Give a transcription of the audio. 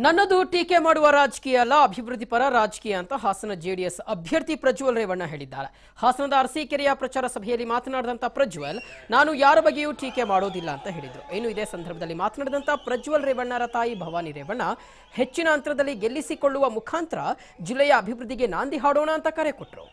ನನ್ನದು ಟೀಕೆ ಮಾಡುವ ರಾಜಕೀಯ ಅಲ್ಲ, ಅಭಿವೃದ್ಧಿ ಪರ ರಾಜಕೀಯ ಅಂತ ಹಾಸನ ಜೆಡಿಎಸ್ ಅಭ್ಯರ್ಥಿ ಪ್ರಜ್ವಲ್ ರೇವಣ್ಣ ಹೇಳಿದ್ದಾರೆ. ಹಾಸನದ ಅರಸೀಕೆರೆಯ ಪ್ರಚಾರ ಸಭೆಯಲ್ಲಿ ಮಾತನಾಡಿದಂತ ಪ್ರಜ್ವಲ್, ನಾನು ಯಾರ ಬಗ್ಗೆಯೂ ಟೀಕೆ ಮಾಡೋದಿಲ್ಲ ಅಂತ ಹೇಳಿದರು. ಇನ್ನು ಇದೇ ಸಂದರ್ಭದಲ್ಲಿ ಮಾತನಾಡಿದಂತ ಪ್ರಜ್ವಲ್ ರೇವಣ್ಣರ ತಾಯಿ ಭವಾನಿ ರೇವಣ್ಣ, ಹೆಚ್ಚಿನ ಅಂತರದಲ್ಲಿ ಗೆಲ್ಲಿಸಿಕೊಳ್ಳುವ ಮುಖಾಂತರ ಜಿಲ್ಲೆಯ ಅಭಿವೃದ್ಧಿಗೆ ನಾಂದಿ ಹಾಡೋಣ ಅಂತ ಕರೆ ಕೊಟ್ಟರು.